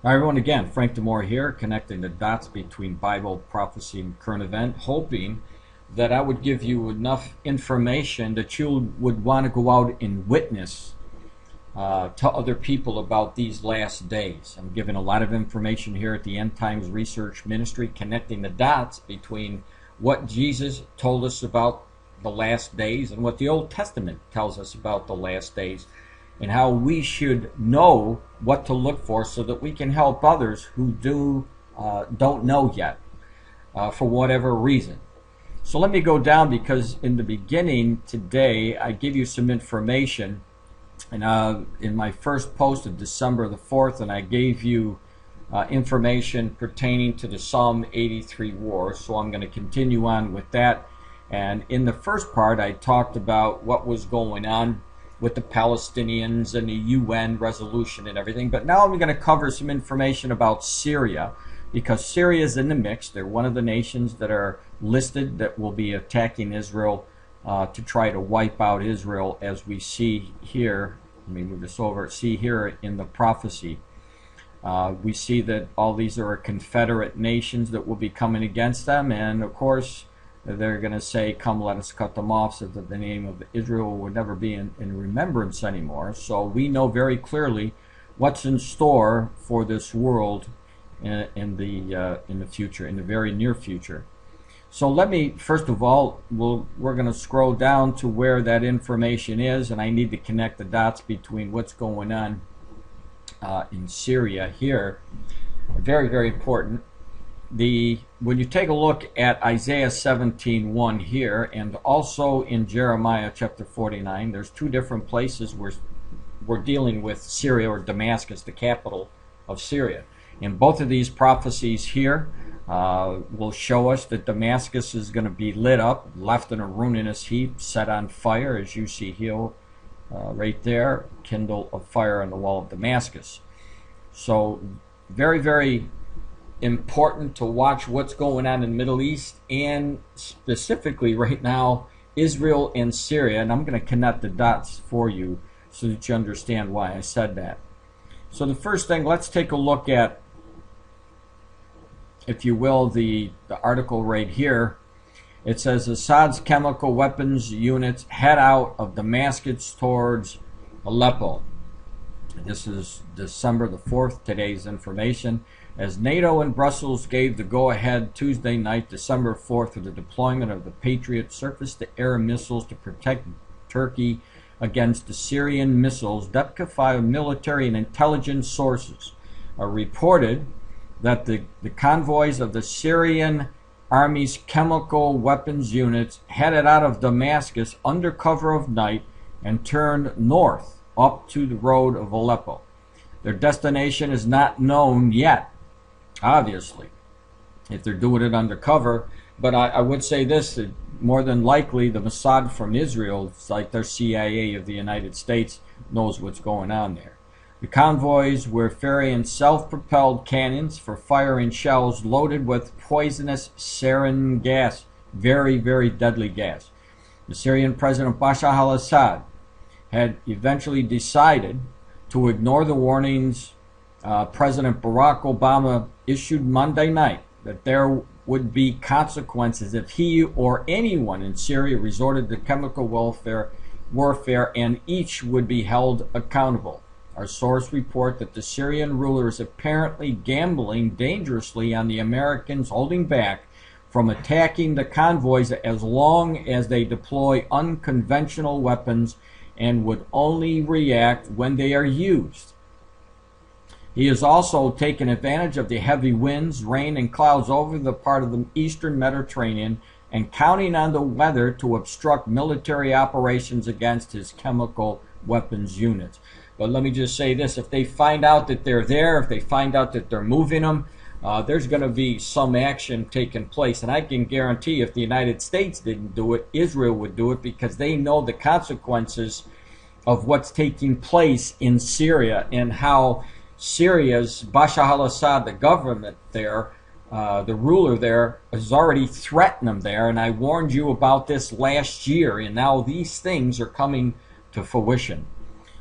Hi everyone, again, Frank DiMora here, connecting the dots between Bible, prophecy, and current event, hoping that I would give you enough information that you would want to go out and witness to other people about these last days. I'm giving a lot of information here at the End Times Research Ministry, connecting the dots between what Jesus told us about the last days and what the Old Testament tells us about the last days, and how we should know what to look for so that we can help others who don't know yet for whatever reason. So let me go down, because in the beginning today I give you some information, and in my first post of December the 4th, and I gave you information pertaining to the Psalm 83 war. So I'm going to continue on with that. And in the first part I talked about what was going on with the Palestinians and the UN resolution and everything. But now I'm going to cover some information about Syria, because Syria is in the mix. They're one of the nations that are listed that will be attacking Israel to try to wipe out Israel, as we see here. Let me move this over. See here in the prophecy. We see that all these are Confederate nations that will be coming against them, and of course they're going to say, come, let us cut them off, so that the name of Israel would never be in remembrance anymore. So we know very clearly what's in store for this world in the future, in the very near future. So let me, first of all, we're going to scroll down to where that information is, and I need to connect the dots between what's going on in Syria here. Very, very important. When you take a look at Isaiah 17:1 here, and also in Jeremiah chapter 49, there's two different places where we're dealing with Syria, or Damascus, the capital of Syria. In both of these prophecies here will show us that Damascus is going to be lit up, left in a ruinous heap, set on fire, as you see here, right there, kindle a fire on the wall of Damascus. So very, very important to watch what's going on in the Middle East, and specifically right now Israel and Syria. And I'm going to connect the dots for you so that you understand why I said that. So the first thing, let's take a look at, if you will, the article right here. It says Assad's chemical weapons units head out of Damascus towards Aleppo. This is December the 4th, today's information, as NATO and Brussels gave the go-ahead Tuesday night, December 4th, for the deployment of the Patriot surface-to-air missiles to protect Turkey against the Syrian missiles. Depkify military and intelligence sources are reported that the convoys of the Syrian army's chemical weapons units headed out of Damascus under cover of night and turned north up to the road of Aleppo. Their destination is not known yet, obviously, if they're doing it undercover. But I would say this, that more than likely the Mossad from Israel, it's like their CIA of the United States, knows what's going on there. The convoys were ferrying self-propelled cannons for firing shells loaded with poisonous sarin gas, very, very deadly gas. The Syrian President Bashar al-Assad had eventually decided to ignore the warnings President Barack Obama issued Monday night, that there would be consequences if he or anyone in Syria resorted to chemical warfare, and each would be held accountable. Our sources report that the Syrian ruler is apparently gambling dangerously on the Americans holding back from attacking the convoys as long as they deploy unconventional weapons, and would only react when they are used. He has also taken advantage of the heavy winds, rain, and clouds over the part of the eastern Mediterranean, and counting on the weather to obstruct military operations against his chemical weapons units. But let me just say this, if they find out that they're there, if they find out that they're moving them, there's going to be some action taking place. And I can guarantee if the United States didn't do it, Israel would do it, because they know the consequences of what's taking place in Syria, and how Syria's Bashar al-Assad, the government there, the ruler there, has already threatened them there. And I warned you about this last year, and now these things are coming to fruition.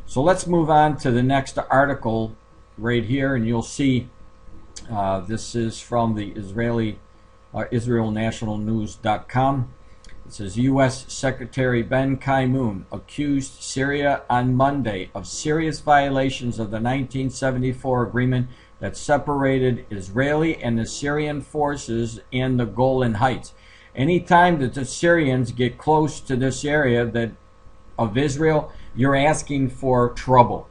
So let's move on to the next article right here, and you'll see this is from the IsraelNationalNews.com. It says U.S. Secretary Ben Ki-moon accused Syria on Monday of serious violations of the 1974 agreement that separated Israeli and the Syrian forces in the Golan Heights. Anytime that the Syrians get close to this area of Israel, you're asking for trouble.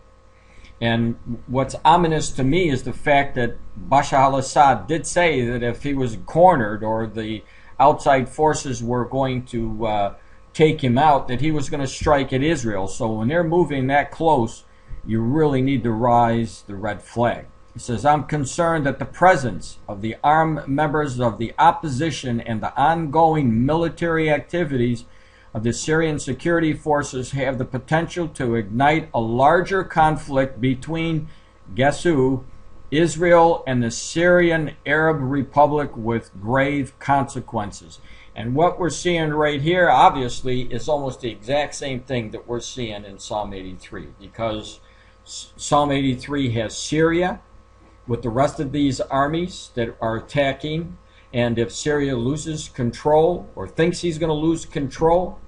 And what's ominous to me is the fact that Bashar al-Assad did say that if he was cornered or the outside forces were going to take him out, that he was going to strike at Israel. So when they're moving that close, you really need to raise the red flag. He says, I'm concerned that the presence of the armed members of the opposition and the ongoing military activities of the Syrian security forces have the potential to ignite a larger conflict between, guess who, Israel and the Syrian Arab Republic with grave consequences. And what we're seeing right here, obviously, is almost the exact same thing that we're seeing in Psalm 83, because Psalm 83 has Syria with the rest of these armies that are attacking, and if Syria loses control or thinks he's going to lose control,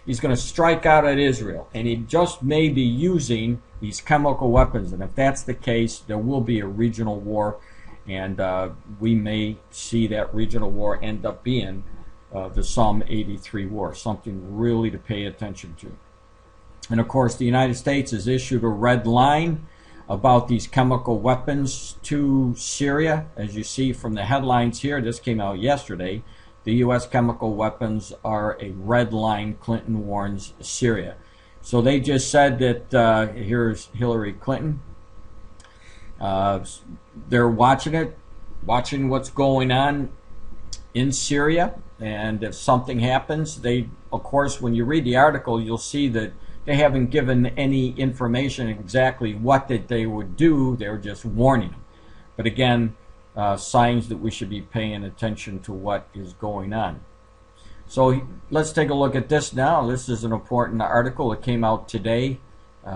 he's going to strike out at Israel, and he just may be using these chemical weapons. And if that's the case, there will be a regional war, and we may see that regional war end up being the Psalm 83 war, something really to pay attention to. And of course, the United States has issued a red line about these chemical weapons to Syria. As you see from the headlines here, this came out yesterday. The U.S. chemical weapons are a red line, Clinton warns Syria. So they just said that, here's Hillary Clinton. They're watching it, watching what's going on in Syria. And if something happens, of course, when you read the article, you'll see that they haven't given any information exactly what that they would do. They're just warning them. But again, signs that we should be paying attention to what is going on. So let's take a look at this now. This is an important article. It came out today.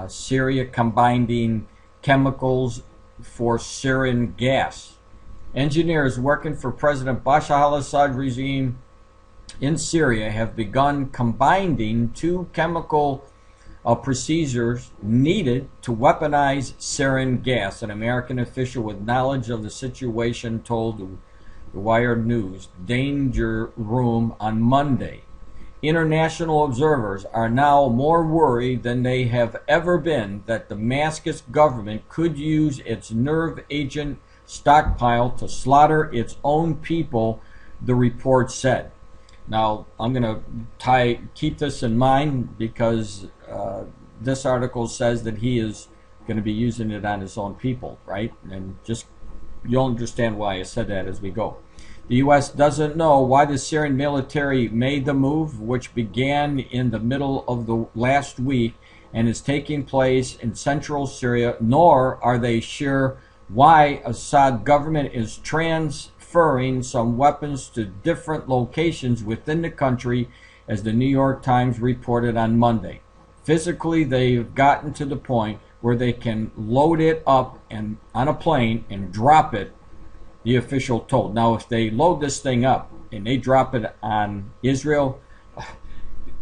Syria combining chemicals for Syrian gas. Engineers working for President Bashar al-Assad regime in Syria have begun combining two chemical procedures needed to weaponize sarin gas. An American official with knowledge of the situation told the Wired News Danger Room on Monday. International observers are now more worried than they have ever been that the Damascus government could use its nerve agent stockpile to slaughter its own people, the report said. Now, I'm going to keep this in mind because this article says that he is going to be using it on his own people, right? And just you'll understand why I said that as we go. The U.S. doesn't know why the Syrian military made the move, which began in the middle of the last week and is taking place in central Syria, nor are they sure why Assad government is transferring some weapons to different locations within the country, as the New York Times reported on Monday. Physically, they've gotten to the point where they can load it up and on a plane and drop it, the official told. Now, if they load this thing up and they drop it on Israel,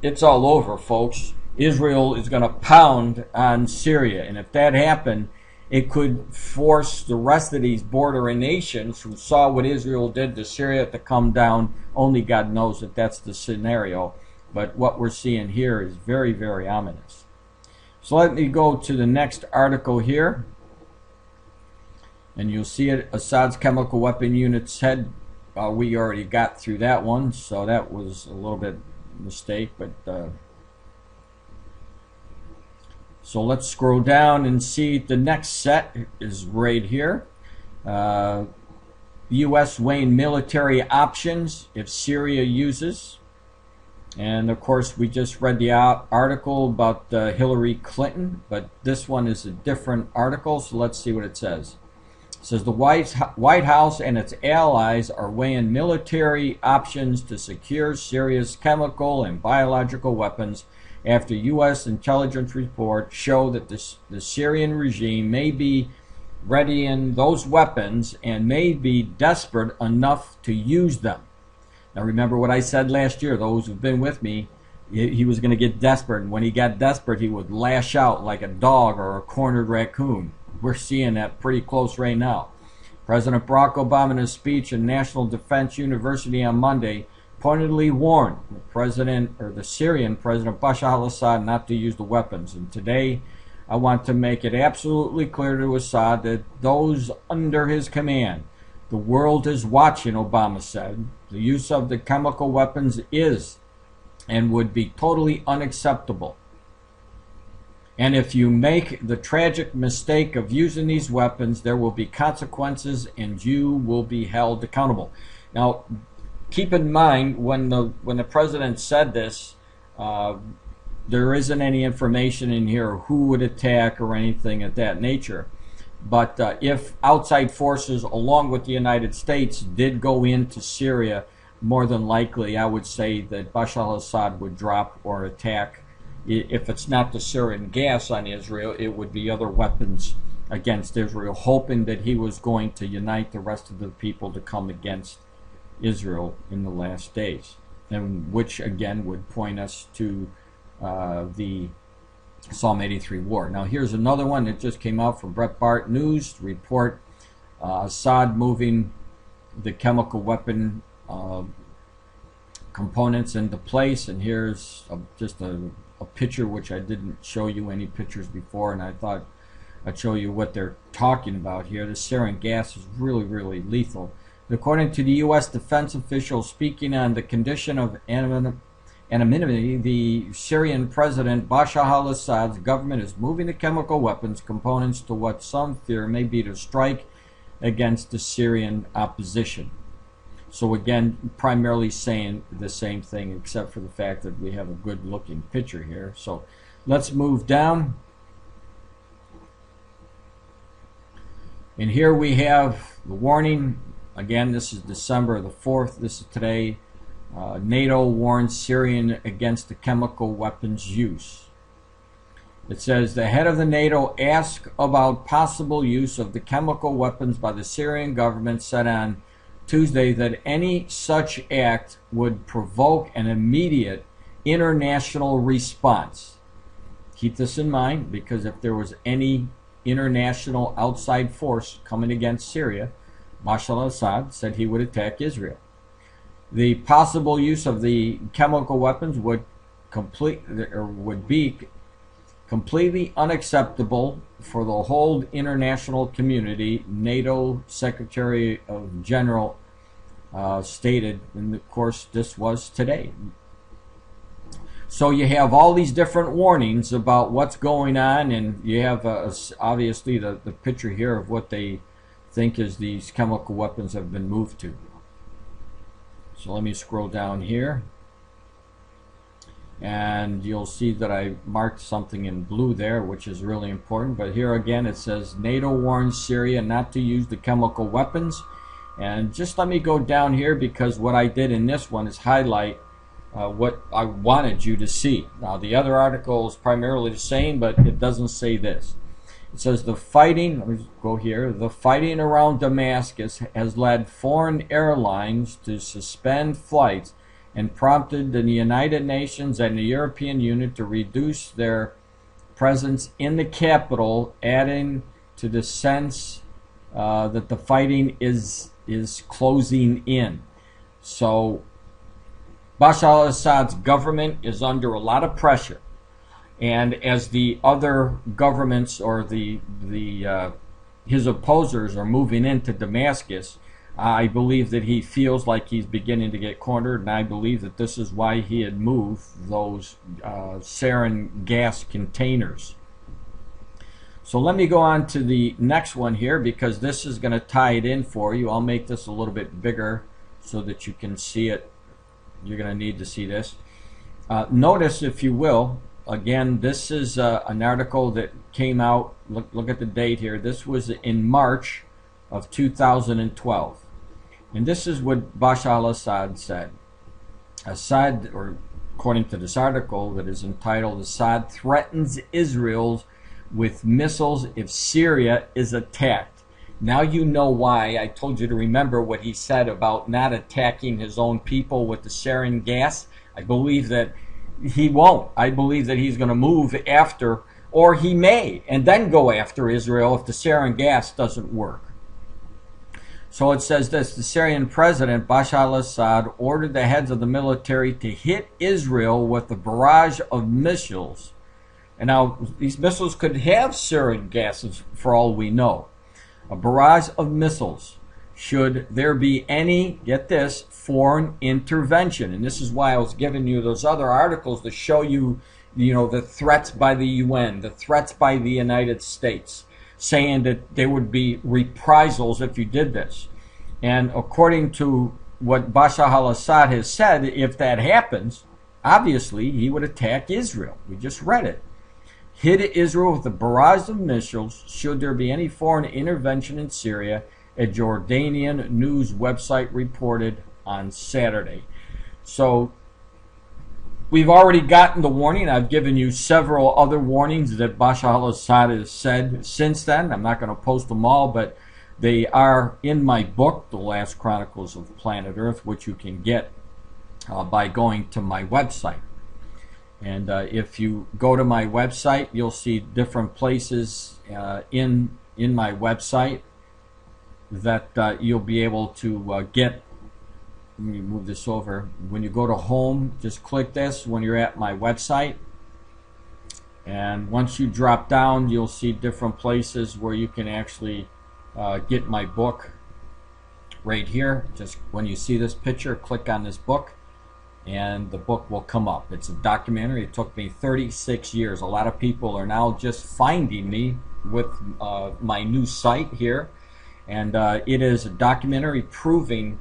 it's all over, folks. Israel is going to pound on Syria, and if that happened, it could force the rest of these bordering nations who saw what Israel did to Syria to come down. Only God knows that that's the scenario. But what we're seeing here is very, very ominous. So let me go to the next article here. And you'll see it, Assad's chemical weapon units head. We already got through that one, so that was a little bit mistake. But so let's scroll down and see the next set is right here. U.S. weighing military options if Syria uses. And of course, we just read the article about Hillary Clinton, but this one is a different article, so let's see what it says. It says the White House and its allies are weighing military options to secure Syria's chemical and biological weapons after U.S. intelligence reports show that the Syrian regime may be readying those weapons and may be desperate enough to use them. Now remember what I said last year, those who've been with me, he was going to get desperate, and when he got desperate he would lash out like a dog or a cornered raccoon. We're seeing that pretty close right now. President Barack Obama in his speech at National Defense University on Monday pointedly warned the Syrian President Bashar al-Assad not to use the weapons. And today I want to make it absolutely clear to Assad that those under his command, the world is watching, Obama said. The use of the chemical weapons is and would be totally unacceptable. And if you make the tragic mistake of using these weapons, there will be consequences and you will be held accountable. Now, keep in mind, when the president said this, there isn't any information in here who would attack or anything of that nature. But if outside forces, along with the United States, did go into Syria, more than likely, I would say that Bashar al-Assad would drop or attack. If it's not the Syrian gas on Israel, it would be other weapons against Israel, hoping that he was going to unite the rest of the people to come against Israel in the last days, and which again would point us to the Psalm 83 war. Now here's another one that just came out from Breitbart News report. Assad moving the chemical weapon components into place, and here's just a picture which I didn't show you any pictures before, and I thought I'd show you what they're talking about here. The sarin gas is really, really lethal. According to the U.S. defense official speaking on the condition of anonymity, the Syrian President Bashar al-Assad's government is moving the chemical weapons components to what some fear may be to strike against the Syrian opposition. So again, primarily saying the same thing, except for the fact that we have a good looking picture here. So let's move down. And here we have the warning. Again, this is December the 4th. This is today. NATO warns Syrian against the chemical weapons use. It says the head of the NATO asked about possible use of the chemical weapons by the Syrian government, said on Tuesday that any such act would provoke an immediate international response. Keep this in mind, because if there was any international outside force coming against Syria, Bashar al-Assad said he would attack Israel. The possible use of the chemical weapons would be completely unacceptable for the whole international community, NATO Secretary of General stated, and of course this was today. So you have all these different warnings about what's going on, and you have obviously the picture here of what they think is these chemical weapons have been moved to. So let me scroll down here, and you'll see that I marked something in blue there, which is really important. But here again it says NATO warns Syria not to use the chemical weapons. And just let me go down here, because what I did in this one is highlight what I wanted you to see. Now the other article is primarily the same, but it doesn't say this. It says the fighting, let me go here, the fighting around Damascus has led foreign airlines to suspend flights and prompted the United Nations and the European Union to reduce their presence in the capital, adding to the sense that the fighting is closing in. So Bashar al-Assad's government is under a lot of pressure, and as the other governments or his opposers are moving into Damascus, I believe that he feels like he's beginning to get cornered, and I believe that this is why he had moved those sarin gas containers. So let me go on to the next one here, because this is going to tie it in for you. I'll make this a little bit bigger so that you can see it. You're going to need to see this. Notice, if you will, again, this is an article that came out. Look at the date here. This was in March of 2012. And this is what Bashar al-Assad said. Assad, or according to this article that is entitled, Assad threatens Israel with missiles if Syria is attacked. Now you know why I told you to remember what he said about not attacking his own people with the sarin gas. I believe that he won't. I believe that he's going to move after, or he may, and then go after Israel if the sarin gas doesn't work. So it says this: the Syrian president, Bashar al-Assad, ordered the heads of the military to hit Israel with a barrage of missiles. And now, these missiles could have sarin gases for all we know. A barrage of missiles, should there be any, get this, foreign intervention. And this is why I was giving you those other articles to show you, the threats by the UN, the threats by the United States, saying that there would be reprisals if you did this. And according to what Bashar al-Assad has said, if that happens, obviously he would attack Israel. We just read it. Hit Israel with a barrage of missiles should there be any foreign intervention in Syria, a Jordanian news website reported on Saturday. So we've already gotten the warning. I've given you several other warnings that Bashar al-Assad has said since then. I'm not going to post them all, but they are in my book, The Last Chronicles of Planet Earth, which you can get by going to my website. And if you go to my website, you'll see different places in my website that you'll be able to get. Let me move this over. When you go to home, just click this when you're at my website. And once you drop down, you'll see different places where you can actually get my book right here. Just when you see this picture, click on this book and the book will come up. It's a documentary. It took me 36 years. A lot of people are now just finding me with my new site here. And it is a documentary proving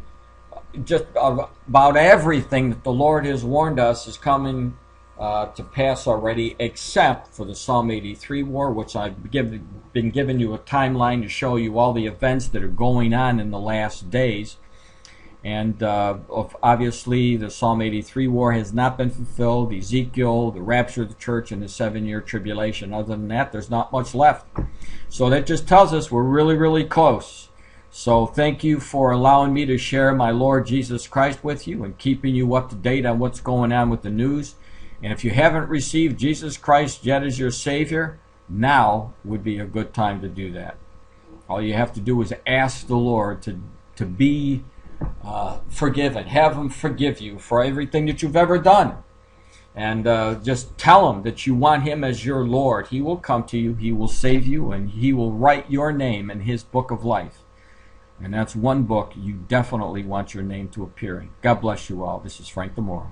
just about everything that the Lord has warned us is coming to pass already, except for the Psalm 83 war, which I've been giving you a timeline to show you all the events that are going on in the last days. And obviously the Psalm 83 war has not been fulfilled. Ezekiel, the rapture of the church, and the 7-year tribulation. Other than that, there's not much left. So that just tells us we're really, really close. So thank you for allowing me to share my Lord Jesus Christ with you and keeping you up to date on what's going on with the news. And if you haven't received Jesus Christ yet as your Savior, now would be a good time to do that. All you have to do is ask the Lord to be forgiven. Have Him forgive you for everything that you've ever done. And just tell Him that you want Him as your Lord. He will come to you, He will save you, and He will write your name in His book of life. And that's one book you definitely want your name to appear in. God bless you all. This is Frank DiMora.